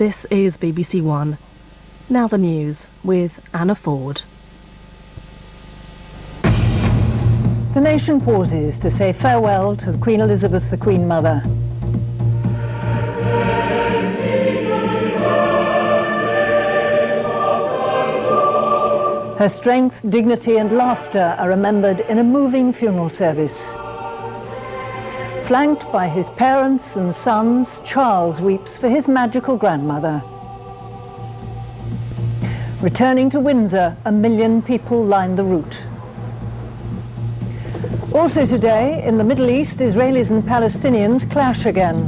This is BBC One. Now the news with Anna Ford. The nation pauses to say farewell to Queen Elizabeth, the Queen Mother. Her strength, dignity and laughter are remembered in a moving funeral service. Flanked by his parents and sons, Charles weeps for his magical grandmother. Returning to Windsor, 1 million people line the route. Also today, in the Middle East, Israelis and Palestinians clash again.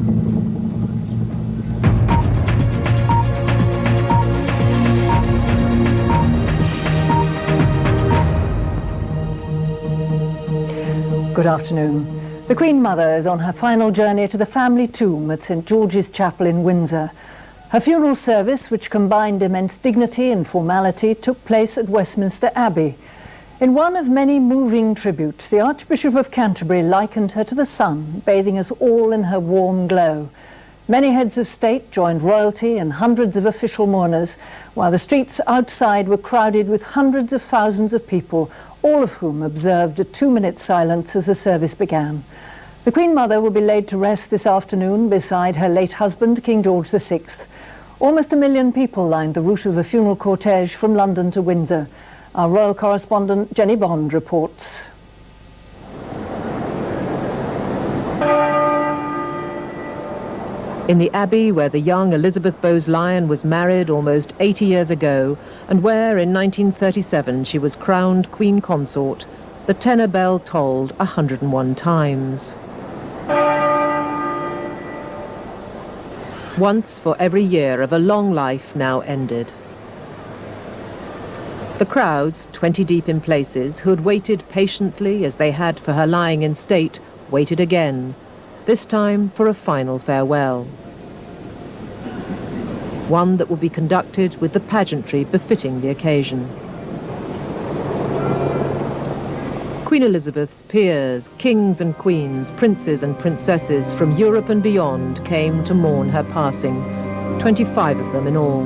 Good afternoon. The Queen Mother is on her final journey to the family tomb at St George's Chapel in Windsor. Her funeral service, which combined immense dignity and formality, took place at Westminster Abbey. In one of many moving tributes, the Archbishop of Canterbury likened her to the sun, bathing us all in her warm glow. Many heads of state joined royalty and hundreds of official mourners, while the streets outside were crowded with hundreds of thousands of people, all of whom observed a 2-minute silence as the service began. The Queen Mother will be laid to rest this afternoon beside her late husband, King George VI. Almost 1 million people lined the route of the funeral cortege from London to Windsor. Our royal correspondent Jenny Bond reports. In the Abbey, where the young Elizabeth Bowes-Lyon was married almost 80 years ago, and where in 1937 she was crowned Queen Consort, the tenor bell tolled 101 times. Once for every year of a long life now ended. The crowds, 20 deep in places, who had waited patiently as they had for her lying in state, waited again, this time for a final farewell. One that will be conducted with the pageantry befitting the occasion. Queen Elizabeth's peers, kings and queens, princes and princesses from Europe and beyond came to mourn her passing, 25 of them in all.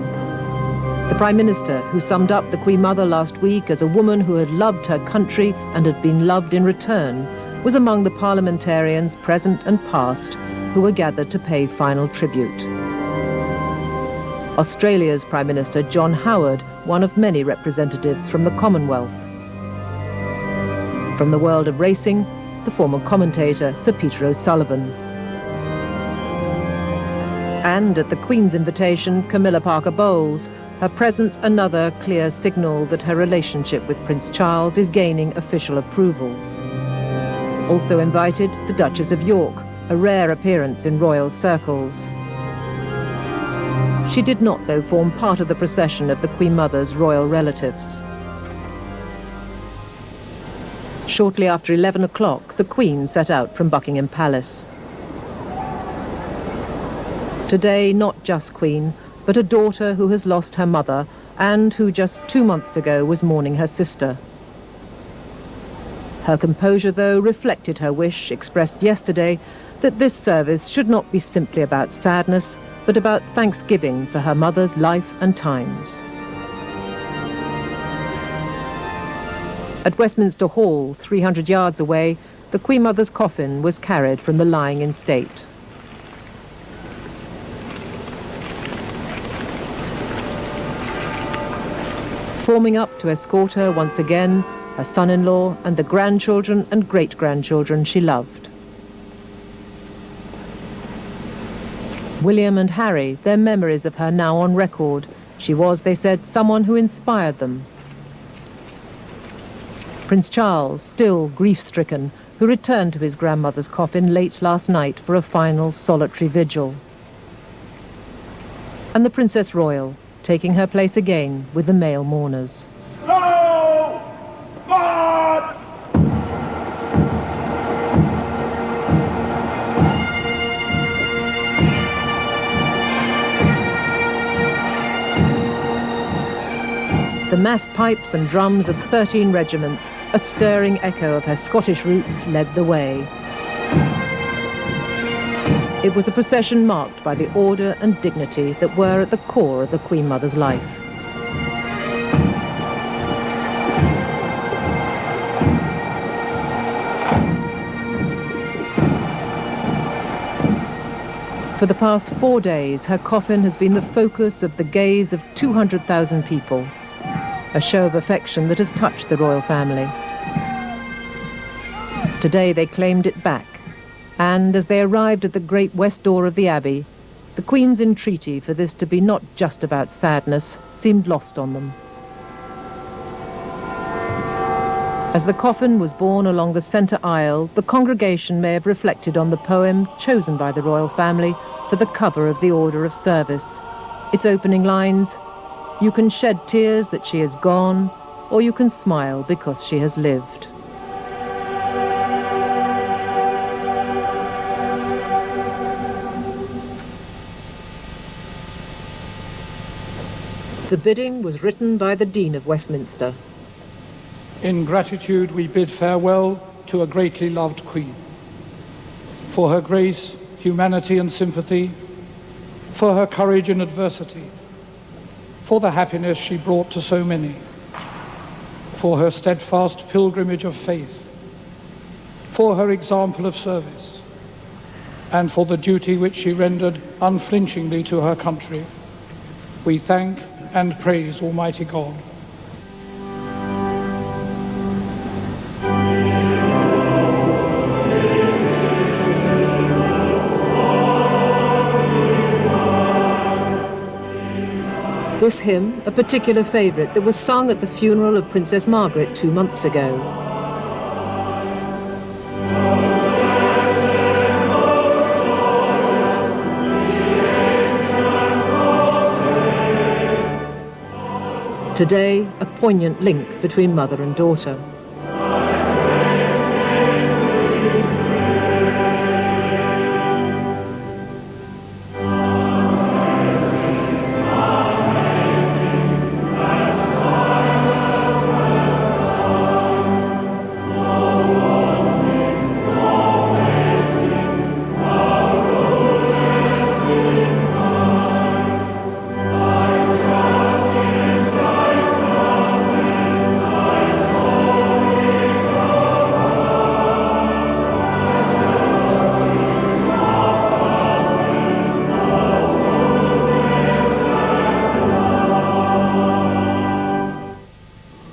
The Prime Minister, who summed up the Queen Mother last week as a woman who had loved her country and had been loved in return, was among the parliamentarians present and past who were gathered to pay final tribute. Australia's Prime Minister John Howard, one of many representatives from the Commonwealth. From the world of racing, the former commentator Sir Peter O'Sullivan. And at the Queen's invitation, Camilla Parker Bowles, her presence another clear signal that her relationship with Prince Charles is gaining official approval. Also invited, the Duchess of York, a rare appearance in royal circles. She did not, though, form part of the procession of the Queen Mother's royal relatives. Shortly after 11 o'clock, the Queen set out from Buckingham Palace. Today, not just Queen, but a daughter who has lost her mother and who just 2 months ago was mourning her sister. Her composure, though, reflected her wish, expressed yesterday, that this service should not be simply about sadness, but about thanksgiving for her mother's life and times. At Westminster Hall, 300 yards away, the Queen Mother's coffin was carried from the lying in state. Forming up to escort her once again, her son-in-law and the grandchildren and great-grandchildren she loved. William and Harry, their memories of her now on record. She was, they said, someone who inspired them. Prince Charles, still grief-stricken, who returned to his grandmother's coffin late last night for a final solitary vigil. And the Princess Royal, taking her place again with the male mourners. No! God! The massed pipes and drums of 13 regiments, a stirring echo of her Scottish roots, led the way. It was a procession marked by the order and dignity that were at the core of the Queen Mother's life. For the past 4 days, her coffin has been the focus of the gaze of 200,000 people, a show of affection that has touched the royal family. Today they claimed it back, and as they arrived at the great west door of the Abbey, the Queen's entreaty for this to be not just about sadness seemed lost on them. As the coffin was borne along the centre aisle, the congregation may have reflected on the poem chosen by the royal family for the cover of the Order of Service. Its opening lines, "You can shed tears that she is gone, or you can smile because she has lived." The bidding was written by the Dean of Westminster. In gratitude we bid farewell to a greatly loved Queen, for her grace, humanity and sympathy, for her courage in adversity, for the happiness she brought to so many, for her steadfast pilgrimage of faith, for her example of service, and for the duty which she rendered unflinchingly to her country. We thank and praise Almighty God. This hymn, a particular favourite that was sung at the funeral of Princess Margaret 2 months ago. Today, a poignant link between mother and daughter.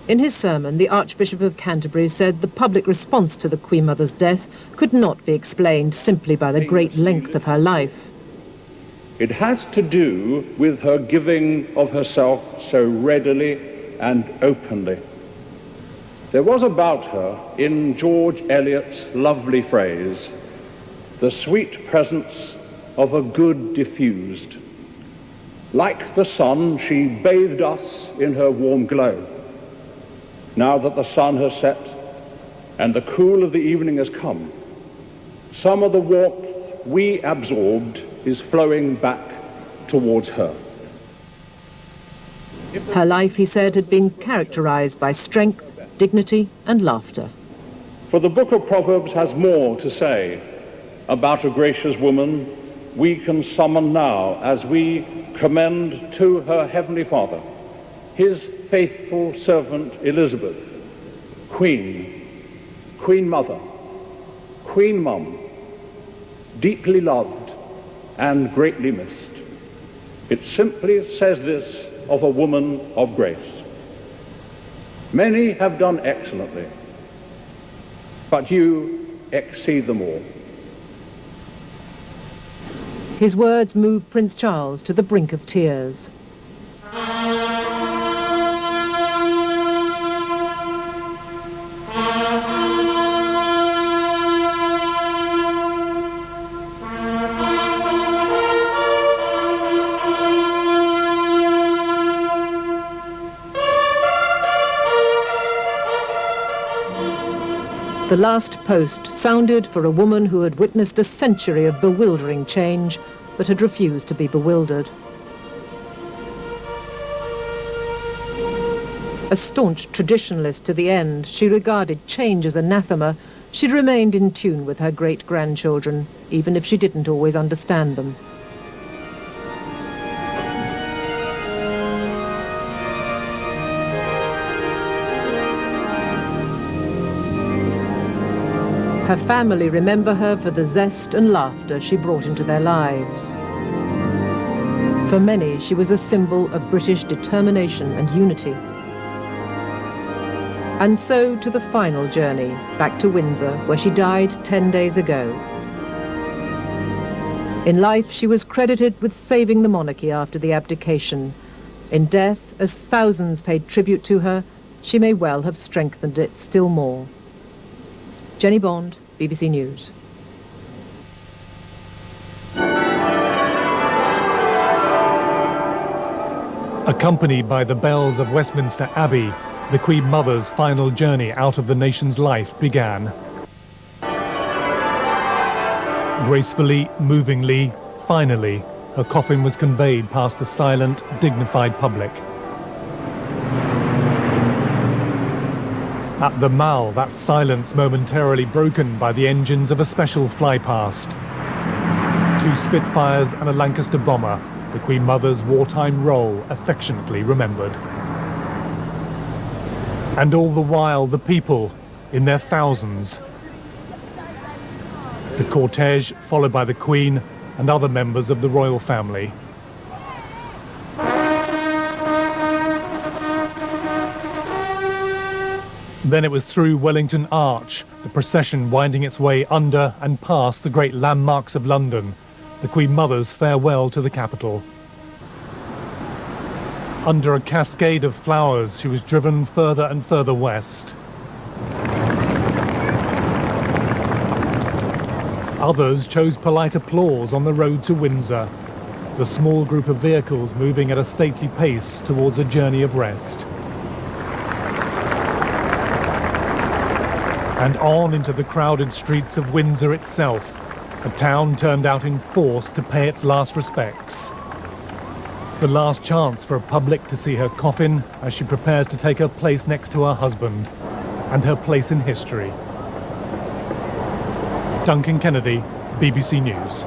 In his sermon, the Archbishop of Canterbury said the public response to the Queen Mother's death could not be explained simply by the great length of her life. It has to do with her giving of herself so readily and openly. There was about her, in George Eliot's lovely phrase, the sweet presence of a good diffused. Like the sun, she bathed us in her warm glow. Now that the sun has set and the cool of the evening has come, some of the warmth we absorbed is flowing back towards her. Her life, he said, had been characterized by strength, dignity and laughter. For the book of Proverbs has more to say about a gracious woman we can summon now as we commend to her Heavenly Father his faithful servant Elizabeth, Queen Mother, Queen Mum, deeply loved and greatly missed. It simply says this of a woman of grace. Many have done excellently, but you exceed them all. His words moved Prince Charles to the brink of tears. The last post sounded for a woman who had witnessed a century of bewildering change, but had refused to be bewildered. A staunch traditionalist to the end, she regarded change as anathema. She'd remained in tune with her great-grandchildren, even if she didn't always understand them. Her family remember her for the zest and laughter she brought into their lives. For many, she was a symbol of British determination and unity. And so to the final journey, back to Windsor, where she died 10 days ago. In life, she was credited with saving the monarchy after the abdication. In death, as thousands paid tribute to her, she may well have strengthened it still more. Jenny Bond, BBC News. Accompanied by the bells of Westminster Abbey, the Queen Mother's final journey out of the nation's life began. Gracefully, movingly, finally, her coffin was conveyed past a silent, dignified public. At the Mall, that silence momentarily broken by the engines of a special flypast. 2 Spitfires and a Lancaster bomber, the Queen Mother's wartime role affectionately remembered. And all the while, the people, in their thousands. The cortege, followed by the Queen and other members of the royal family. Then it was through Wellington Arch, the procession winding its way under and past the great landmarks of London, the Queen Mother's farewell to the capital. Under a cascade of flowers, she was driven further and further west. Others chose polite applause on the road to Windsor, the small group of vehicles moving at a stately pace towards a journey of rest. And on into the crowded streets of Windsor itself, a town turned out in force to pay its last respects. The last chance for a public to see her coffin as she prepares to take her place next to her husband and her place in history. Duncan Kennedy, BBC News.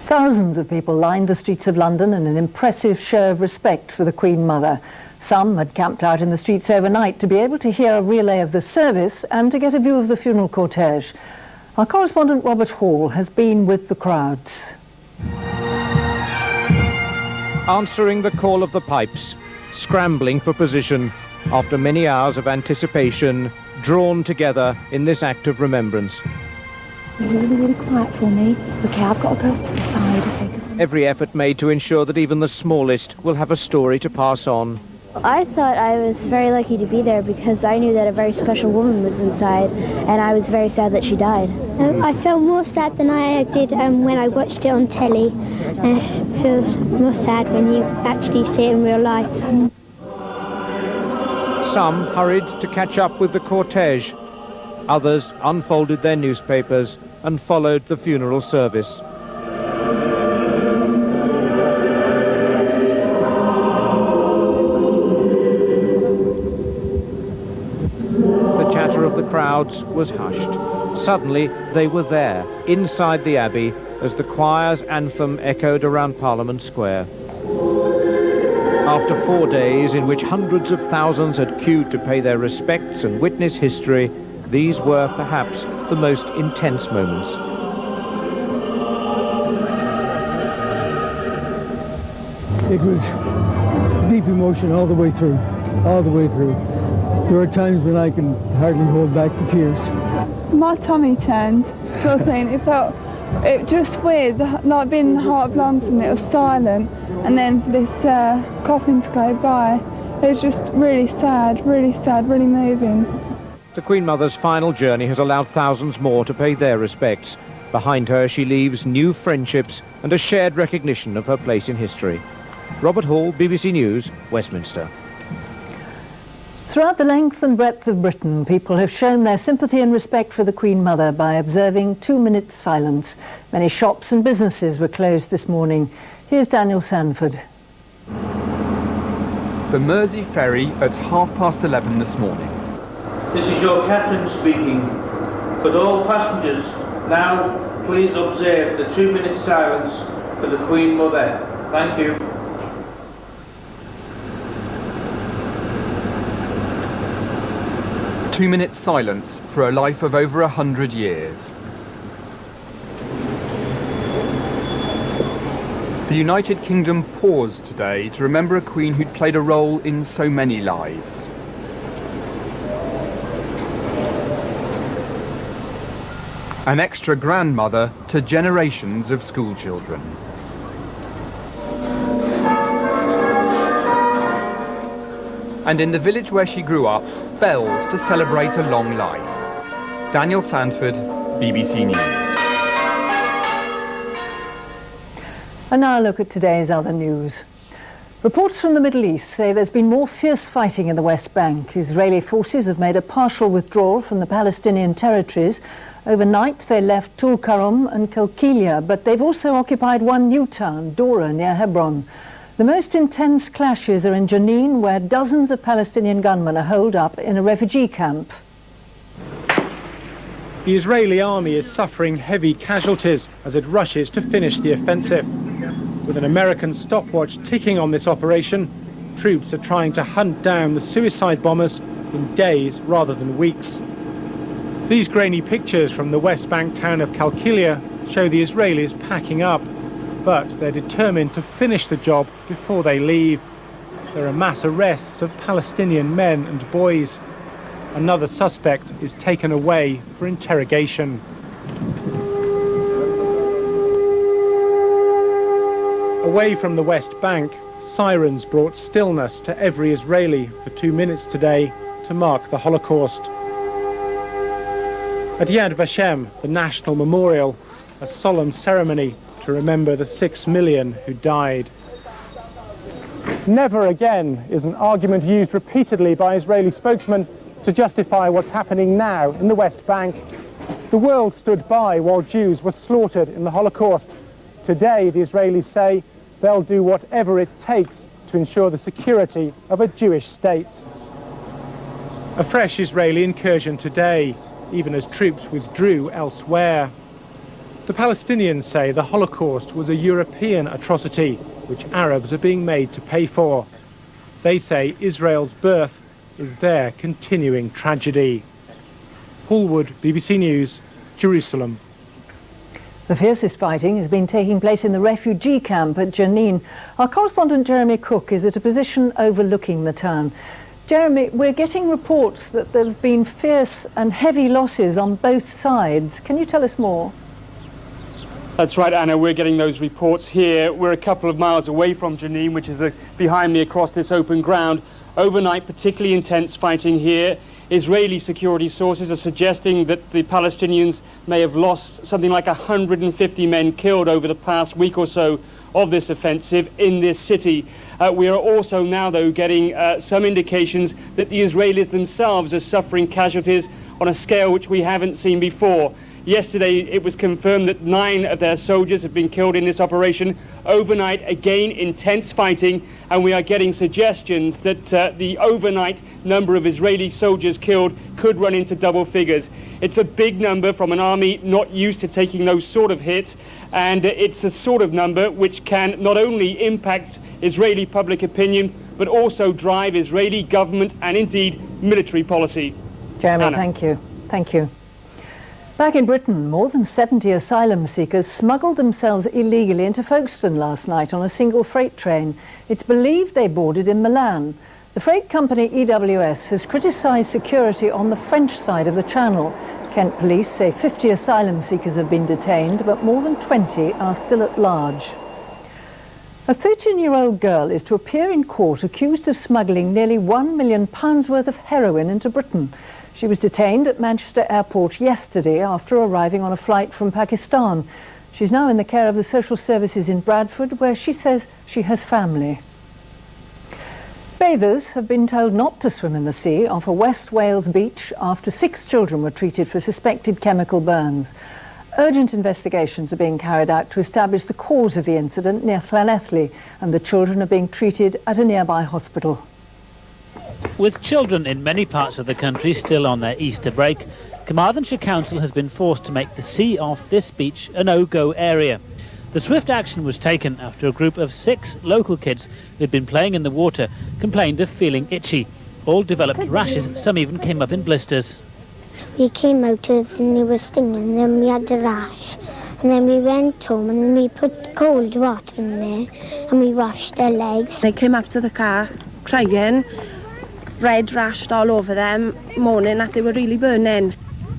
Thousands of people lined the streets of London in an impressive show of respect for the Queen Mother. Some had camped out in the streets overnight to be able to hear a relay of the service and to get a view of the funeral cortege. Our correspondent Robert Hall has been with the crowds. Answering the call of the pipes, scrambling for position after many hours of anticipation, drawn together in this act of remembrance. Really quiet for me. Okay, I've got to go to the side. Okay. Every effort made to ensure that even the smallest will have a story to pass on. I thought I was very lucky to be there because I knew that a very special woman was inside, and I was very sad that she died. I felt more sad than I did when I watched it on telly, and it feels more sad when you actually see it in real life. Some hurried to catch up with the cortege. Others unfolded their newspapers and followed the funeral service. The chatter of the crowds was hushed. Suddenly, they were there, inside the Abbey, as the choir's anthem echoed around Parliament Square. After 4 days in which hundreds of thousands had queued to pay their respects and witness history, these were perhaps the most intense moments. It was deep emotion all the way through, all the way through. There are times when I can hardly hold back the tears. My tummy turned, sort of thing. It just weird, like being in the heart of London. It was silent, and then for this coffin to go by, it was just really sad, really moving. The Queen Mother's final journey has allowed thousands more to pay their respects. Behind her, she leaves new friendships and a shared recognition of her place in history. Robert Hall, BBC News, Westminster. Throughout the length and breadth of Britain, people have shown their sympathy and respect for the Queen Mother by observing 2 minutes silence. Many shops and businesses were closed this morning. Here's Daniel Sanford. The Mersey ferry at 11:30 this morning. This is your captain speaking. Could all passengers now please observe the 2-minute silence for the Queen Mother? Thank you. Two-minute silence for a life of over 100 years. The United Kingdom paused today to remember a Queen who'd played a role in so many lives. An extra grandmother to generations of schoolchildren. And in the village where she grew up, bells to celebrate a long life. Daniel Sandford, BBC News. And now a look at today's other news. Reports from the Middle East say there's been more fierce fighting in the West Bank. Israeli forces have made a partial withdrawal from the Palestinian territories. Overnight they left Tulkarm and Kalkilia, but they've also occupied one new town, Dora, near Hebron. The most intense clashes are in Jenin, where dozens of Palestinian gunmen are holed up in a refugee camp. The Israeli army is suffering heavy casualties as it rushes to finish the offensive. With an American stopwatch ticking on this operation, troops are trying to hunt down the suicide bombers in days rather than weeks. These grainy pictures from the West Bank town of Kalkilia show the Israelis packing up, but they're determined to finish the job before they leave. There are mass arrests of Palestinian men and boys. Another suspect is taken away for interrogation. Away from the West Bank, sirens brought stillness to every Israeli for 2 minutes today to mark the Holocaust. At Yad Vashem, the national memorial, a solemn ceremony to remember the 6 million who died. Never again is an argument used repeatedly by Israeli spokesmen to justify what's happening now in the West Bank. The world stood by while Jews were slaughtered in the Holocaust. Today, the Israelis say they'll do whatever it takes to ensure the security of a Jewish state. A fresh Israeli incursion today, even as troops withdrew elsewhere. The Palestinians say the Holocaust was a European atrocity, which Arabs are being made to pay for. They say Israel's birth is their continuing tragedy. Paul Wood, BBC News, Jerusalem. The fiercest fighting has been taking place in the refugee camp at Jenin. Our correspondent Jeremy Cook is at a position overlooking the town. Jeremy, we're getting reports that there have been fierce and heavy losses on both sides. Can you tell us more? That's right, Anna. We're getting those reports here. We're a couple of miles away from Jenin, which is behind me across this open ground. Overnight, particularly intense fighting here. Israeli security sources are suggesting that the Palestinians may have lost something like 150 men killed over the past week or so of this offensive in this city. We are also now, though, getting some indications that the Israelis themselves are suffering casualties on a scale which we haven't seen before. Yesterday, it was confirmed that 9 of their soldiers have been killed in this operation. Overnight, again, intense fighting, and we are getting suggestions that the overnight number of Israeli soldiers killed could run into double figures. It's a big number from an army not used to taking those sort of hits, and it's the sort of number which can not only impact Israeli public opinion, but also drive Israeli government and indeed military policy. Jeremy, Anna. thank you. Thank you. Back in Britain, more than 70 asylum seekers smuggled themselves illegally into Folkestone last night on a single freight train. It's believed they boarded in Milan. The freight company EWS has criticised security on the French side of the Channel. Kent police say 50 asylum seekers have been detained, but more than 20 are still at large. A 13-year-old girl is to appear in court accused of smuggling nearly £1 million worth of heroin into Britain. She was detained at Manchester Airport yesterday after arriving on a flight from Pakistan. She's now in the care of the social services in Bradford, where she says she has family. Bathers have been told not to swim in the sea off a West Wales beach after 6 children were treated for suspected chemical burns. Urgent investigations are being carried out to establish the cause of the incident near Llanelli, and the children are being treated at a nearby hospital. With children in many parts of the country still on their Easter break, Carmarthenshire Council has been forced to make the sea off this beach a no-go area. The swift action was taken after a group of 6 local kids who'd been playing in the water complained of feeling itchy. All developed rashes, some even came up in blisters. We came out of and they were stinging, and then we had a rash. And then we went home and we put cold water in there and we washed their legs. They came up to the car crying, red rashed all over them, moaning that they were really burning.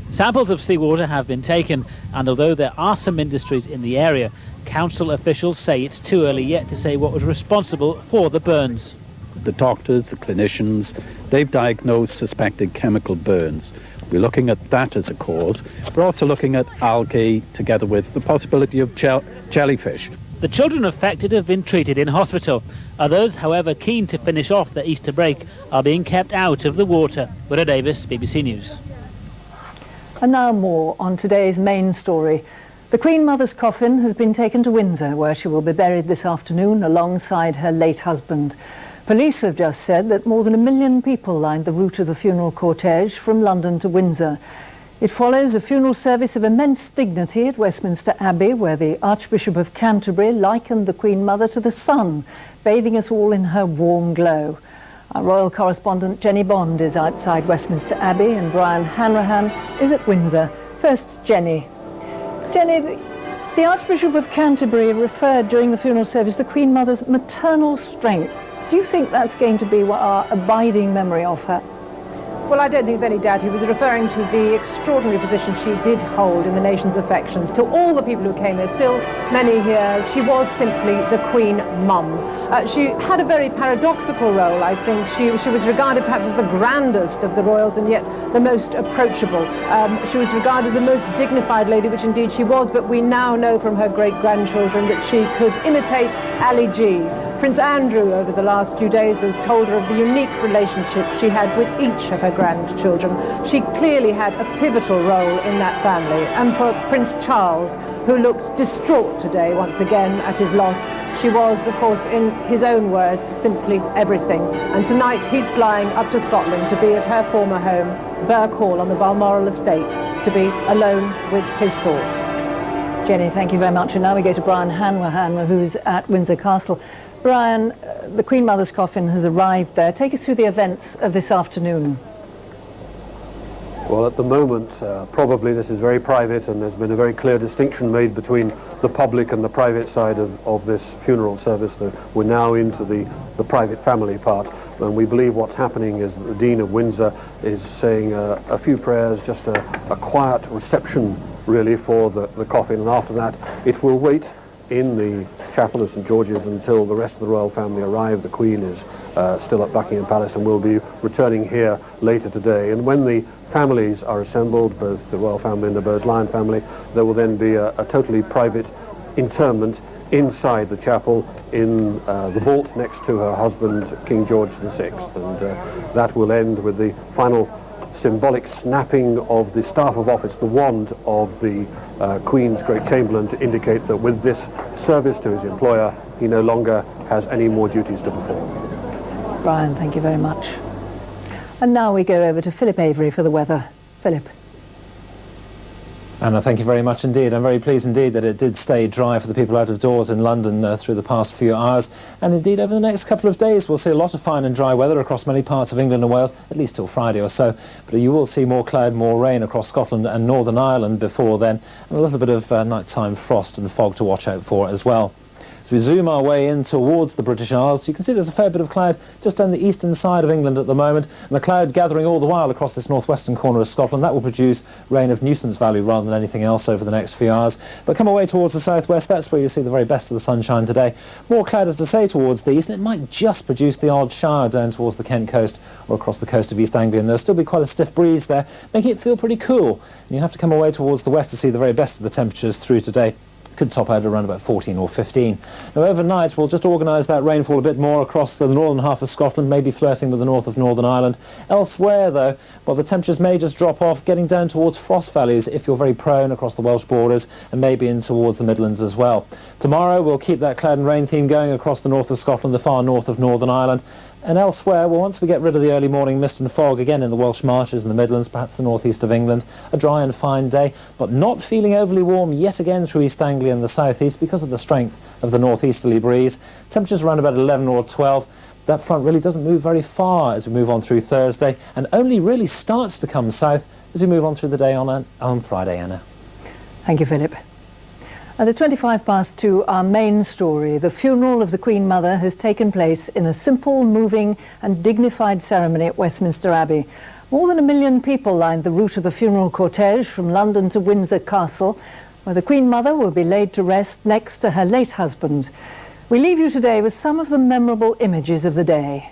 Samples of seawater have been taken, and although there are some industries in the area, council officials say it's too early yet to say what was responsible for the burns. The doctors, the clinicians, they've diagnosed suspected chemical burns. We're looking at that as a cause. We're also looking at algae together with the possibility of jellyfish. The children affected have been treated in hospital. Others, however, keen to finish off their Easter break, are being kept out of the water. Willow Davis, BBC News. And now more on today's main story. The Queen Mother's coffin has been taken to Windsor, where she will be buried this afternoon alongside her late husband. Police have just said that more than 1 million people lined the route of the funeral cortege from London to Windsor. It follows a funeral service of immense dignity at Westminster Abbey, where the Archbishop of Canterbury likened the Queen Mother to the sun, bathing us all in her warm glow. Our royal correspondent Jenny Bond is outside Westminster Abbey and Brian Hanrahan is at Windsor. First, Jenny. Jenny, the Archbishop of Canterbury referred during the funeral service to the Queen Mother's maternal strength. Do you think that's going to be our abiding memory of her? Well, I don't think there's any doubt he was referring to the extraordinary position she did hold in the nation's affections. To all the people who came here, still many here, she was simply the Queen Mum. She had a very paradoxical role, I think. She was regarded perhaps as the grandest of the royals and yet the most approachable. She was regarded as a most dignified lady, which indeed she was, but we now know from her great-grandchildren that she could imitate Ali G. Prince Andrew, over the last few days, has told her of the unique relationship she had with each of her grandchildren. She clearly had a pivotal role in that family. And for Prince Charles, who looked distraught today once again at his loss, she was, of course, in his own words, simply everything. And tonight he's flying up to Scotland to be at her former home, Burke Hall on the Balmoral estate, to be alone with his thoughts. Jenny, thank you very much. And now we go to Brian Hanrahan, who's at Windsor Castle. Brian, the Queen Mother's coffin has arrived there. Take us through the events of this afternoon. Well, at the moment, probably this is very private, and there's been a very clear distinction made between the public and the private side of this funeral service. We're now into the private family part, and we believe what's happening is that the Dean of Windsor is saying a few prayers, just a quiet reception, really, for the coffin, and after that it will wait in the chapel of St George's until the rest of the royal family arrive. The Queen is still at Buckingham Palace and will be returning here later today. And when the families are assembled, both the royal family and the Bowes-Lyon family, there will then be a totally private interment inside the chapel in the vault next to her husband, King George VI. And that will end with the final symbolic snapping of the staff of office, the wand of the Queen's Great Chamberlain, to indicate that with this service to his employer, he no longer has any more duties to perform. Brian, thank you very much. And now we go over to Philip Avery for the weather. Philip. Anna, thank you very much indeed. I'm very pleased indeed that it did stay dry for the people out of doors in London through the past few hours. And indeed, over the next couple of days, we'll see a lot of fine and dry weather across many parts of England and Wales, at least till Friday or so. But you will see more cloud, more rain across Scotland and Northern Ireland before then, and a little bit of nighttime frost and fog to watch out for as well. As we zoom our way in towards the British Isles, you can see there's a fair bit of cloud just on the eastern side of England at the moment, and the cloud gathering all the while across this northwestern corner of Scotland. That will produce rain of nuisance value rather than anything else over the next few hours. But come away towards the southwest, that's where you see the very best of the sunshine today. More cloud, as I say, towards the east, and it might just produce the odd shower down towards the Kent coast or across the coast of East Anglia, and there'll still be quite a stiff breeze there, making it feel pretty cool. And you have to come away towards the west to see the very best of the temperatures through today. Could top out around about 14 or 15. Now overnight we'll just organise that rainfall a bit more across the northern half of Scotland, maybe flirting with the north of Northern Ireland. Elsewhere though, well, the temperatures may just drop off, getting down towards frost valleys if you're very prone across the Welsh borders, and maybe in towards the Midlands as well. Tomorrow we'll keep that cloud and rain theme going across the north of Scotland, the far north of Northern Ireland, And elsewhere, well, once we get rid of the early morning mist and fog, again in the Welsh Marches and the Midlands, perhaps the northeast of England, a dry and fine day, but not feeling overly warm yet again through East Anglia and the southeast because of the strength of the northeasterly breeze. Temperatures around about 11 or 12. That front really doesn't move very far as we move on through Thursday, and only really starts to come south as we move on through the day on Friday, Anna. Thank you, Philip. At 2:25 our main story. The funeral of the Queen Mother has taken place in a simple, moving and dignified ceremony at Westminster Abbey. More than 1 million people lined the route of the funeral cortege from London to Windsor Castle, where the Queen Mother will be laid to rest next to her late husband. We leave you today with some of the memorable images of the day.